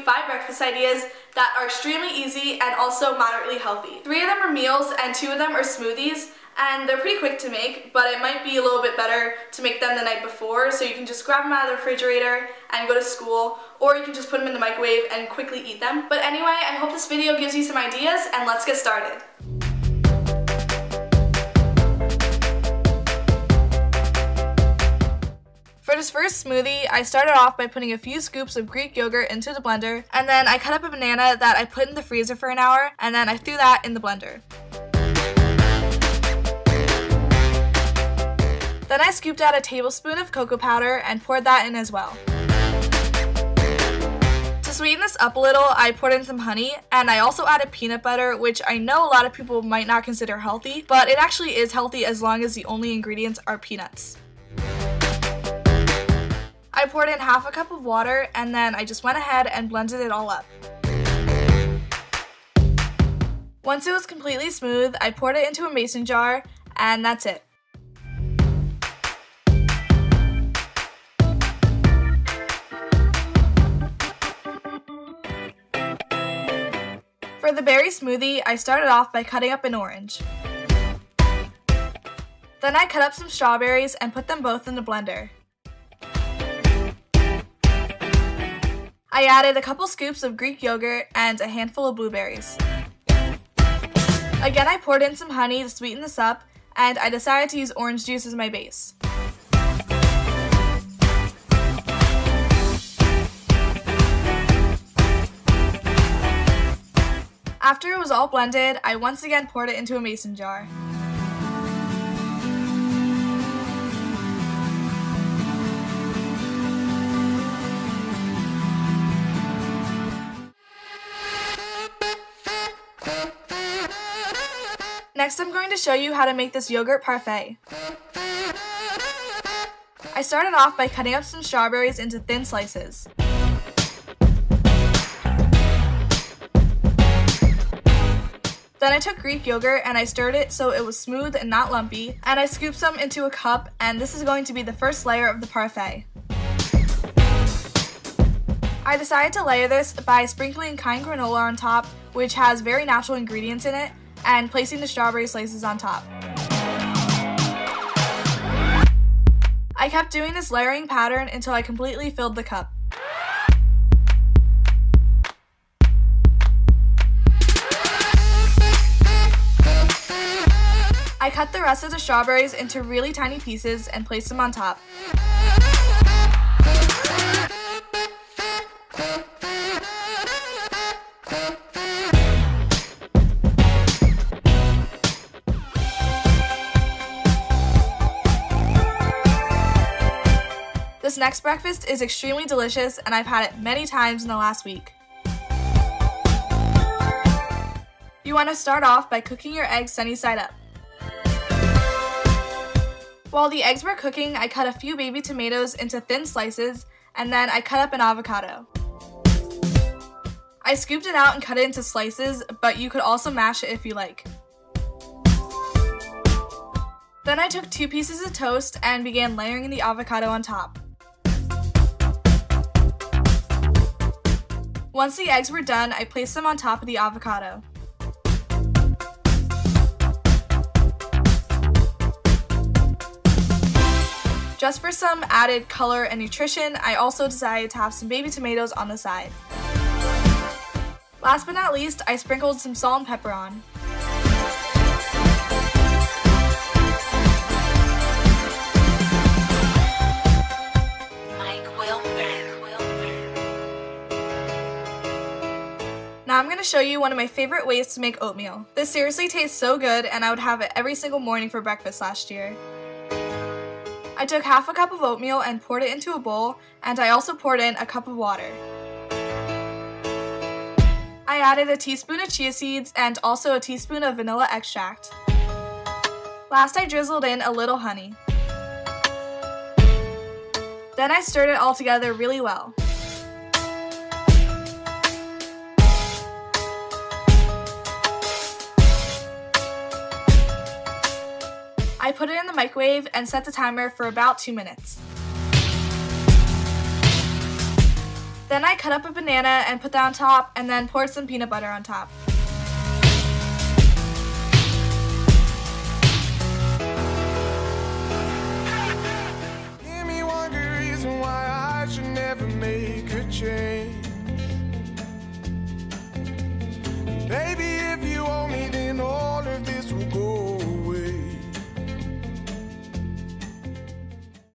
5 breakfast ideas that are extremely easy and also moderately healthy. 3 of them are meals and 2 of them are smoothies, and they're pretty quick to make, but it might be a little bit better to make them the night before, so you can just grab them out of the refrigerator and go to school, or you can just put them in the microwave and quickly eat them. But anyway, I hope this video gives you some ideas, and let's get started. For this first smoothie, I started off by putting a few scoops of Greek yogurt into the blender, and then I cut up a banana that I put in the freezer for an hour, and then I threw that in the blender. Then I scooped out a tablespoon of cocoa powder and poured that in as well. To sweeten this up a little, I poured in some honey, and I also added peanut butter, which I know a lot of people might not consider healthy, but it actually is healthy as long as the only ingredients are peanuts. I poured in half a cup of water, and then I just went ahead and blended it all up. Once it was completely smooth, I poured it into a mason jar, and that's it. For the berry smoothie, I started off by cutting up an orange. Then I cut up some strawberries and put them both in the blender. I added a couple scoops of Greek yogurt and a handful of blueberries. Again, I poured in some honey to sweeten this up, and I decided to use orange juice as my base. After it was all blended, I once again poured it into a mason jar. Next, I'm going to show you how to make this yogurt parfait. I started off by cutting up some strawberries into thin slices. Then I took Greek yogurt and I stirred it so it was smooth and not lumpy, and I scooped some into a cup, and this is going to be the first layer of the parfait. I decided to layer this by sprinkling Kind granola on top, which has very natural ingredients in it, and placing the strawberry slices on top. I kept doing this layering pattern until I completely filled the cup. I cut the rest of the strawberries into really tiny pieces and placed them on top. This next breakfast is extremely delicious, and I've had it many times in the last week. You want to start off by cooking your eggs sunny side up. While the eggs were cooking, I cut a few baby tomatoes into thin slices, and then I cut up an avocado. I scooped it out and cut it into slices, but you could also mash it if you like. Then I took 2 pieces of toast and began layering the avocado on top. Once the eggs were done, I placed them on top of the avocado. Just for some added color and nutrition, I also decided to have some baby tomatoes on the side. Last but not least, I sprinkled some salt and pepper on. Now I'm going to show you one of my favorite ways to make oatmeal. This seriously tastes so good, and I would have it every single morning for breakfast last year. I took half a cup of oatmeal and poured it into a bowl, and I also poured in a cup of water. I added a teaspoon of chia seeds and also a teaspoon of vanilla extract. Last, I drizzled in a little honey. Then I stirred it all together really well. I put it in the microwave and set the timer for about 2 minutes. Then I cut up a banana and put that on top, and then poured some peanut butter on top.